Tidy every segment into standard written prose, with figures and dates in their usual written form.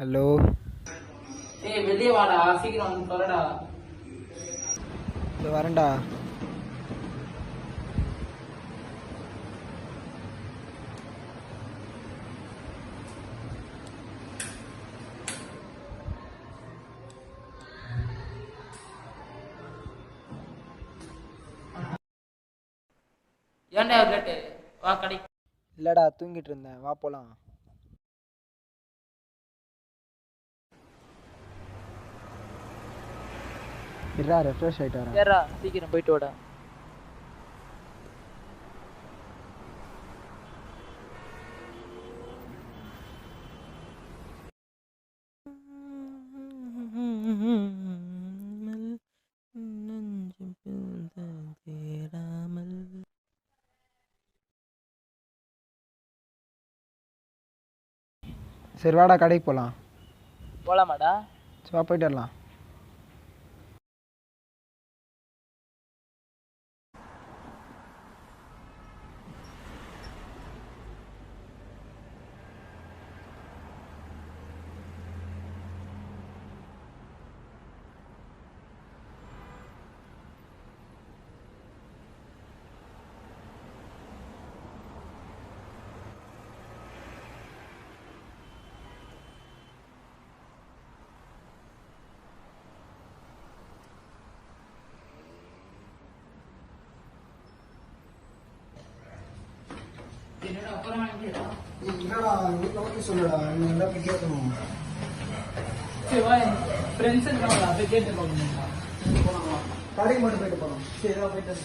Hello. வெளியே வாடா, சீக்கிரம் வந்து சொல்லடா. இது வரேன்டா. ஏன்டா கேட்டு வா கடை. இல்லடா, தூங்கிட்டு இருந்தேன். வா போலாம். இருடா, ரெஃப்ரெஷ் ஆயிட்டு வரேன். சரிடா, சீக்கிரம் போயிட்டு வாடா. சரி வாடா, கடைக்கு போகலாம். போலாமாடா? சரி வா, போயிட்டு வரலாம். சொல்லுடா, நீ என்ன போய் கேட்கணும். சரி வா, ஃப்ரெண்ட்ஸ் இருக்காங்களா, போய் கேட்டு போகணும். கடைக்கு மட்டும் போயிட்டு போகணும். சரி வா, போயிட்டு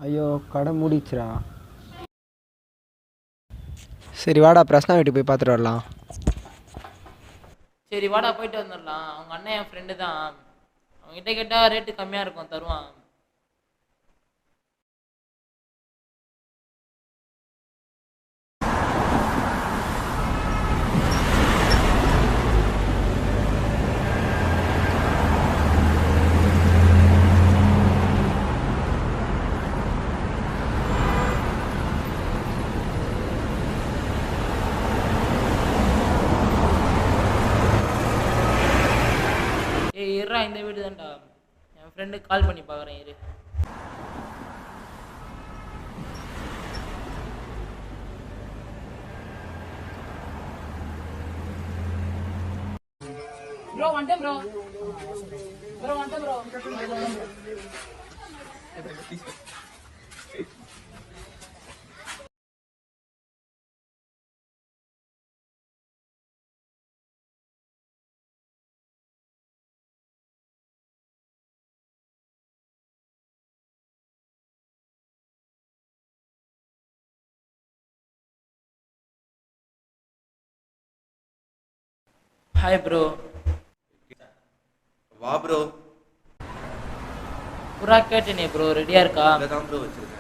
ஐயோ, கடை மூடிச்சுடா. சரி வாடா, பிரசனா வீட்டுக்கு போய் பார்த்துட்டு வரலாம். சரி வாடா, போயிட்டு வந்துடலாம். அவங்க அண்ணன் என் ஃப்ரெண்டு தான். அவங்ககிட்ட கேட்டால் ரேட்டு கம்மியாக இருக்கும், தருவான். இருறா, இந்த வீடு தான்டா. என் ஃப்ரெண்டுக்கு கால் பண்ணி பார்க்குறேன் இரு. ப்ரோ வந்துட்டேன் ப்ரோ. ப்ரோ வந்துட்டேன் ப்ரோ. Hi bro. வா ப்ரோ. புறா கேட்டேனே ப்ரோ, ரெடியா இருக்கா? தான் ப்ரோ வச்சிருக்கேன்.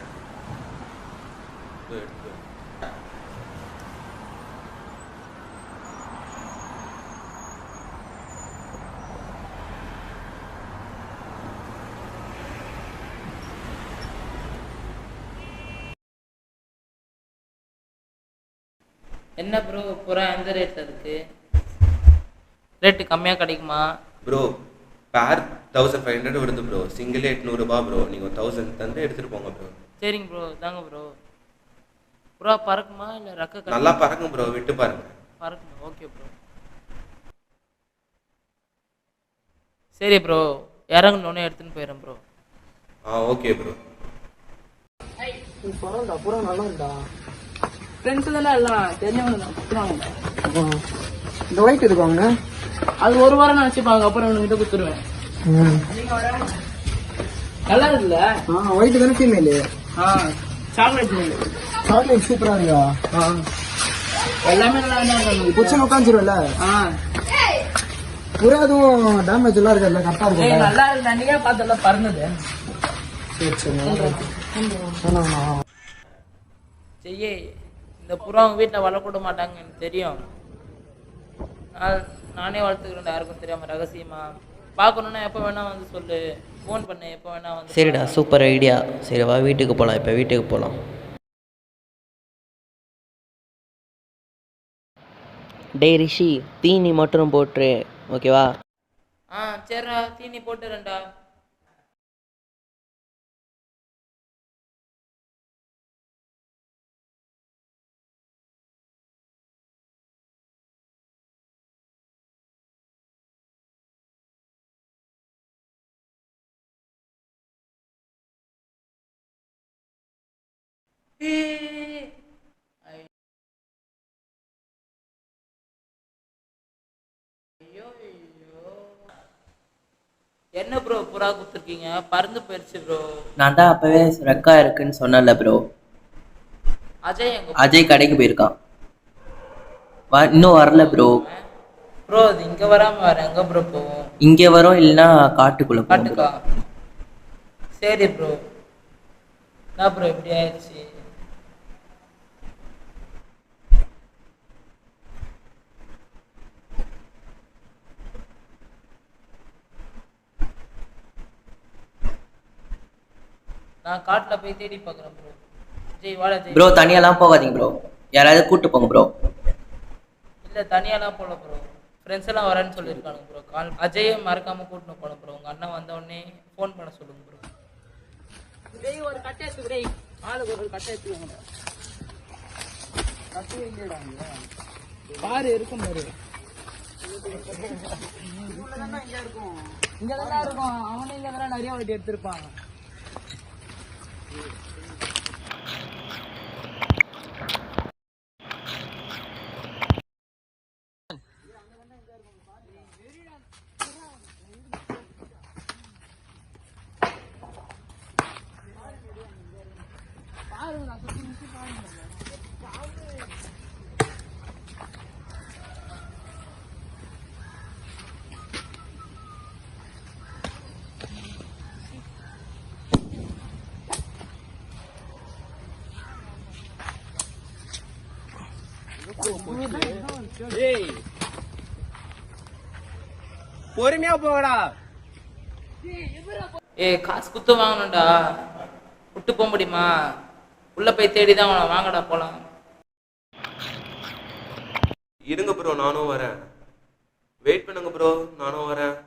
என்ன ப்ரோ, புறா எந்த ரேட்டில் இருக்கு? ரேட்டு கம்மியாக கிடைக்குமா? ப்ரோ பேர் 1500 வருது ப்ரோ. சிங்கிள் 800 ரூபாய் ப்ரோ. நீங்கள் 1000 தந்து எடுத்துகிட்டு போங்க ப்ரோ. சரிங்க ப்ரோ, தாங்க ப்ரோ. புறா பறக்குமா இல்லை ரெக்க? நல்லா பறக்கும் ப்ரோ, விட்டு பாருங்க. பறக்குமா? Okay bro. சரி ப்ரோ, இறங்கணுன்னே எடுத்துன்னு போயிடுறேன் ப்ரோ. Okay bro. பரவாயில்லடா, பூரா நல்லா இருக்கா. ஃப்ரெண்ட்ஸ் எல்லாம் தெரிஞ்சவங்க தான். இந்த ஒயிட் இருக்காங்க, அது ஒரு வாரம் நான் வச்சுப்பாங்க, அப்புறம் உங்ககிட்ட கொடுத்துருவேன். நல்லா இருக்குல்ல? ஒயிட் தானே ஃபீமேலு? சாக்லேட் சாக்லேட் சூப்பரா இருக்கா. எல்லாமே நல்லா இருக்கும். புச்சன் உட்காந்துருவல. புறா எதுவும் டேமேஜ் எல்லாம் இருக்குல்ல, கரெக்டா இருக்கு. நல்லா இருக்கு, அன்னைக்கே பார்த்தல பறந்தது. சரி சரி செய்ய இந்த புறா அவங்க வீட்டில் வளர்க்க மாட்டாங்க எனக்கு தெரியும். நானே வளர்த்துக்கிறேன், யாருக்கும் தெரியாமல் ரகசியமா. பார்க்கணுன்னா எப்போ வேணா வந்து சொல்லு, ஃபோன் பண்ணு, எப்போ வேணா வந்து. சரிடா, சூப்பர் ஐடியா. சரி வா வீட்டுக்கு போகலாம். இப்போ வீட்டுக்கு போகலாம். டேய் ரிஷி, தீனி மட்டும் போட்டுரு, ஓகேவா? சரிடா, தீனி போட்டுறேன்டா. என்ன ப்ரோ புறா கொடுத்துருக்கீங்க? பறந்து போயிடுச்சு ப்ரோ. நான் தான் அப்போவே ரெக்கா இருக்குன்னு சொன்னல ப்ரோ. அஜய் கடைக்கு போயிருக்கான். இன்னும் வரல ப்ரோ. ப்ரோ அது இங்கே வராமல் வேறு எங்கே ப்ரோ போவோம்? இங்கே வரும், இல்லைன்னா காட்டுக்குள்ளே காட்டுக்கா? சரி ப்ரோ. என்ன ப்ரோ இப்படி ஆயிடுச்சு? நான் காட்டில் போய் தேடி பார்க்குறேன் ப்ரோ. வாடா ப்ரோ. தனியாலாம் போகாதீங்க ப்ரோ, யாராவது கூப்பிட்டு போங்க ப்ரோ. இல்லை தனியாலாம் போகல ப்ரோ, ஃப்ரெண்ட்ஸ் எல்லாம் வரேன்னு சொல்லியிருக்கானுங்க ப்ரோ. அஜயும் மறக்காமல் கூட்டின்னு போகணும் ப்ரோ. உங்கள் அண்ணன் வந்தோடனே ஃபோன் பண்ண சொல்லுங்க ப்ரோ. ஒரு கட்டை எடுத்து ஆளுக்கு ஒரு கட்டை எடுத்துக்கோங்க. பாரு இருக்கும் பாரு, இங்கதான் இருக்கும். அவனே இங்கதான் நிறைய வாட்டி எடுத்திருப்பாங்க. பொறுமையா போகடா. காசு குத்து வாங்கணும்டா, விட்டு போக முடியுமா? உள்ள போய் தேடிதான் வாங்கடா போலாம். இருங்க ப்ரோ, நானும் வரேன். வெயிட் பண்ணுங்க ப்ரோ, நானும் வரேன்.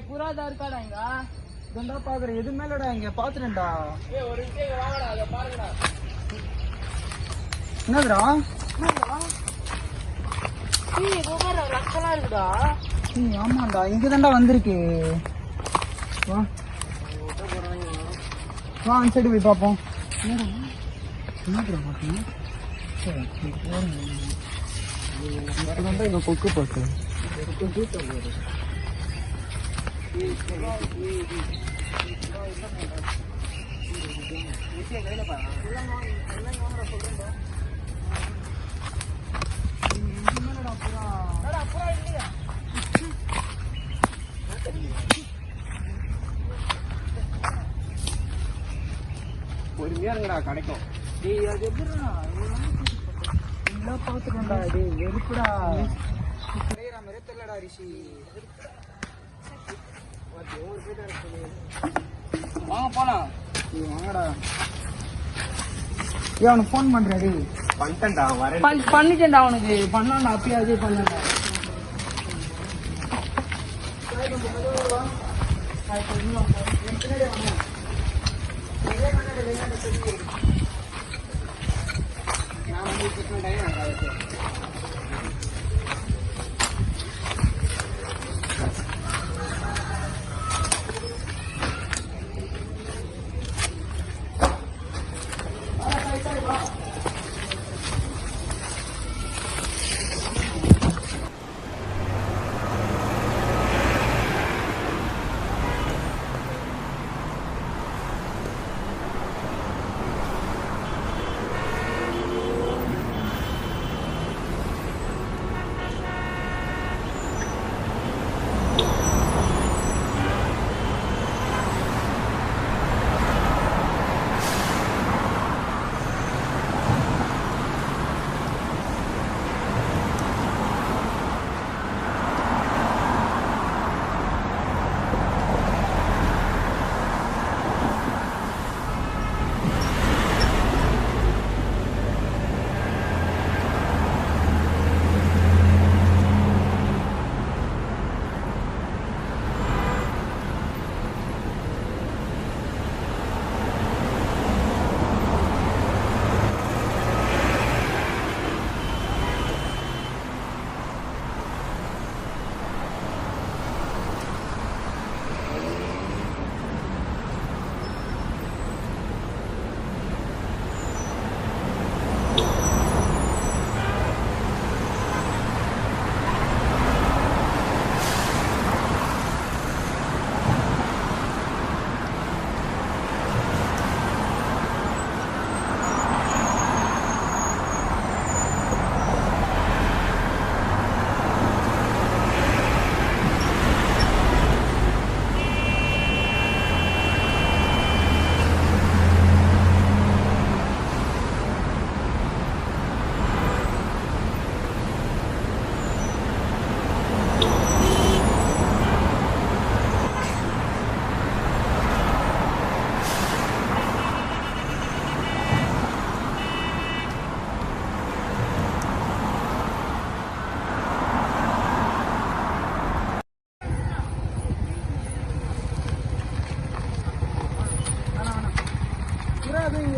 புறாதா இருக்காடா இங்க? இதா பாக்குறேன், எது மேலடா இங்க பாத்துறேன்டா. ஒரு விஷயம் வாங்கடா, அதை பாருங்கடா. என்னதுடா? இருக்குடா. ஆமாண்டா, இங்கதான்டா வந்திருக்கு. வா வா, அந்த சைடு போய் பார்ப்போம். இங்க கொக்கு போட்டு பொறுமையா இருங்கடா, கிடைக்கும். பாத்துக்கோண்டா, இது வெறுப்புடா. மாதிரியே தெரியலடா ரிஷி. வாங்க போலாம். வாங்கடா. ஏன் அவனுக்கு ஃபோன் பண்றாடி? பண்ணிட்டேன்டா, வரேன். பண்ணிட்டேன்டா அவனுக்கு. பண்ணாண்டா, அப்பயாவது பண்ணாண்டா. நான்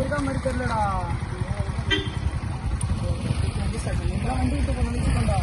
இருக்கா மாதிரி தெரியலடா. வண்டி விட்டு போனோம்டா.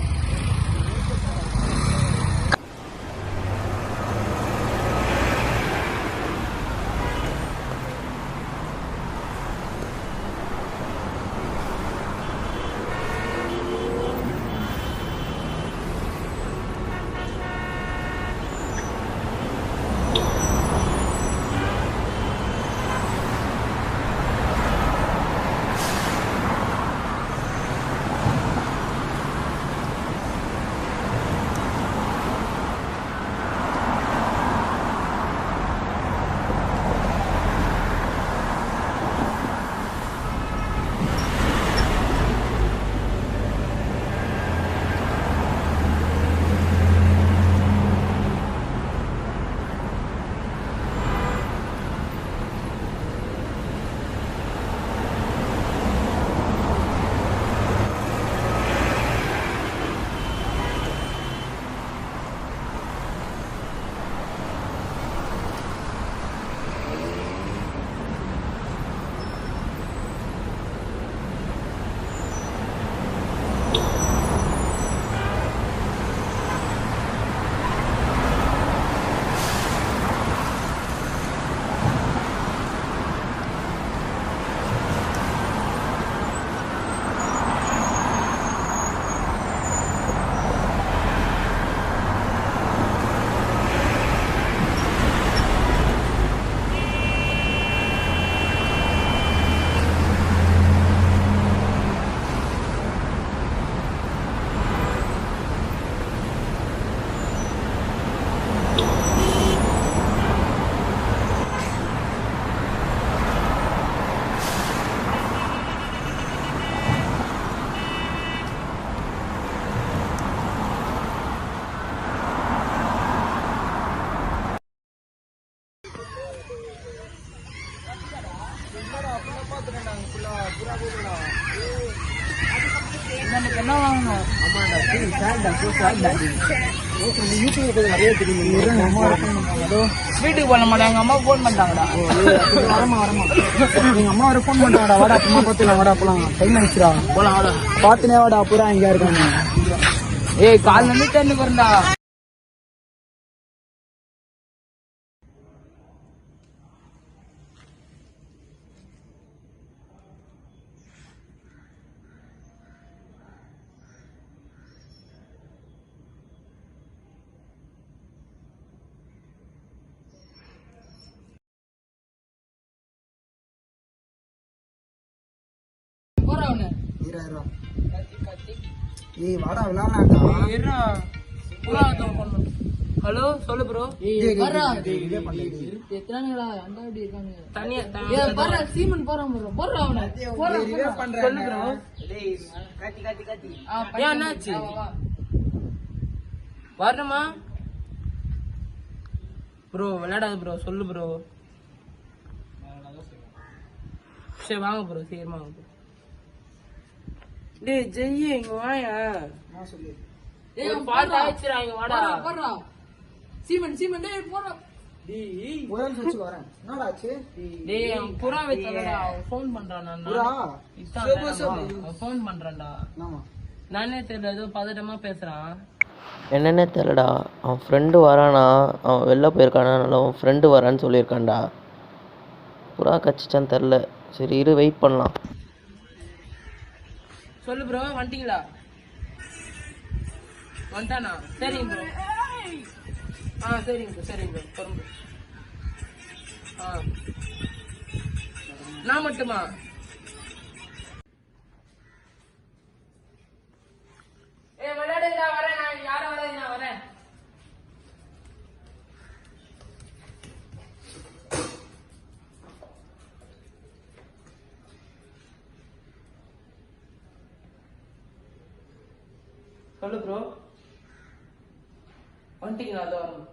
என்ன வாங்கணும்? ஆமாண்டா, யூடியூப் நிறைய தெரியும். அம்மா ஹலோ வீட்டுக்கு போன மாட்டேன், எங்க அம்மா ஃபோன் பண்ணிட்டாங்கடா. வரமா எங்க அம்மா வர ஃபோன் பண்ணிட்டாங்கடா. வாடா அப்புறமா பார்த்துக்கலாம். வாடா அப்பலாம் டைம் ஆயிடுச்சுடா. போலாம் வாடா. பார்த்துனே வாடா பூரா இங்கே இருக்காங்க. ஏய் கால் வந்து தண்ணி போறா. ஏய் வாடா விளையாடலாம்டா. ஹலோ சொல்லு ப்ரோ. வரணுமா ப்ரோ? விளையாடாது ப்ரோ, சொல்லு ப்ரோ. சரி வாங்க ப்ரோ, சீக்கிரமா வாங்க ப்ரோ. டேய் ஜெய் இங்க வாயா. ஒரு பாட்டு ஆயிடுச்சுடா, இங்க வாடா. சீமன் டேய் போடா. டேய் ஒரே நிமிஷம் வரேன். என்னடா ஆச்சு? டேய் அவன் புறா வெச்சலடா, அவன் ஃபோன் பண்றான். அவன் ஃபோன் பண்றான்டா. ஆமா நானே தெரியல, ஏதோ பதட்டமா பேசுறான். என்னென்ன தெரியலடா, அவன் ஃப்ரெண்டு வரானா, அவன் வெளில போயிருக்கானா, அவன் ஃப்ரெண்டு வரான்னு சொல்லியிருக்கான்டா. புறா கச்சிச்சான்னு தெரில. சரி இரு, வெயிட் பண்ணலாம். சொல்லு ப்ரோ, வந்துட்டீங்களா? வந்துட்டானா? சரிங்க ப்ரோ. சரிங்க ப்ரோ, சரிங்க ப்ரோ, பொறுங்க. நான் மட்டுமா? விளையாடுங்களா, வரேன். நான் யாரும் வராது, நான் வரேன். சொல்லு ப்ரோ, வந்துட்டீங்களா? அது வரும்.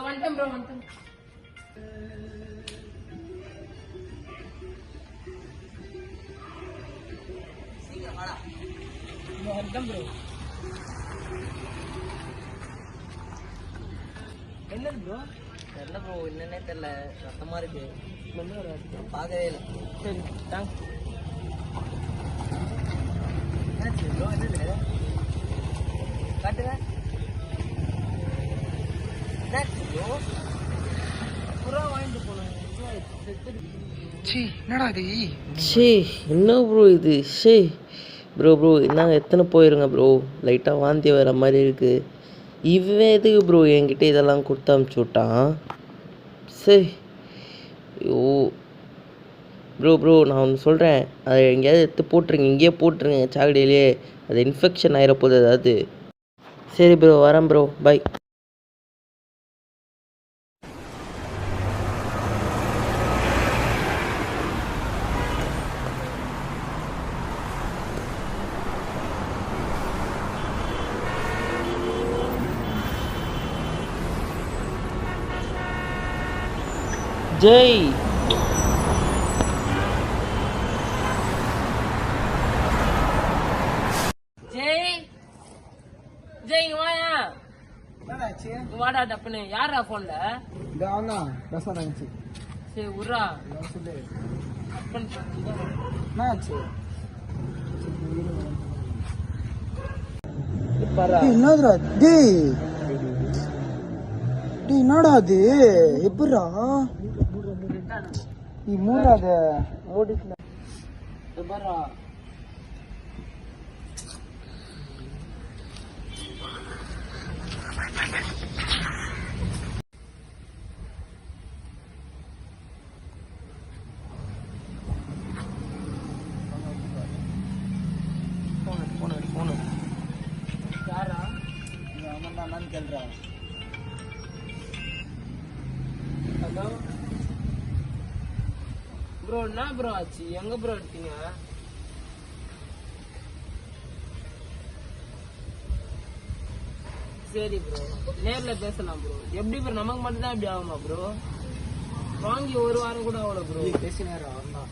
வந்துட்டேன் ப்ரோ, வந்துட்டேன். வந்துட்டேன் ப்ரோ. என்னது ப்ரோ? தெரில ப்ரோ, என்னன்னே தெரில, ரத்தமாக இருக்கு. பார்க்கவே இல்லை. சரி தேங்க்ஸ். என்னாச்சு ப்ரோ? என்னது காட்டுங்க. என்னாச்சு ப்ரோ? புறா வாங்கிட்டு போனேன். என்னடா இது? ஷே என்ன ப்ரோ இது? ஷே ப்ரோ என்னங்க எத்தனை போயிருங்க ப்ரோ. லைட்டாக வாந்தி வர மாதிரி இருக்குது. இவன் எதுக்கு ப்ரோ என்கிட்ட இதெல்லாம் கொடுத்து அமுச்சு விட்டான்? சரி ஐயோ ப்ரோ நான் ஒன்று சொல்கிறேன், அதை எங்கேயாவது எடுத்து போட்டுருங்க, இங்கேயே போட்டுருங்க சாக்கடையிலேயே. அது இன்ஃபெக்ஷன் ஆகிடப்போகுது ஏதாவது. சரி ப்ரோ, வரேன் ப்ரோ, பை. ஜெய் ஜெய் இங்க வாயா. என்னடா ஆச்சு? வாடா டப்புன்னு. யாரா போன்ல? இந்த ஆனா பேச நினைச்சு. சரி உர்ரா. சொல்லு அப்பன் என்ன ஆச்சு? என்னதுடா டேய்? டேய் என்னடா அது? எப்படிடா நீ மூடாத? மூடிக்கல பாரா. போன யாரா? அவன் தான் நான் கேள்றா. ஹலோ ப்ரோ, என்ன ப்ரோ ஆச்சு? எங்க ப்ரோ எடுத்தீங்க? சரி ப்ரோ, நேர்ல பேசலாம் ப்ரோ. எப்படி ப்ரோ நமக்கு மட்டும் தான் இப்படி ஆகுமா ப்ரோ? வாங்கி ஒரு வாரம் கூட ஆகல ப்ரோ. பேசினாரு அவன் தான்.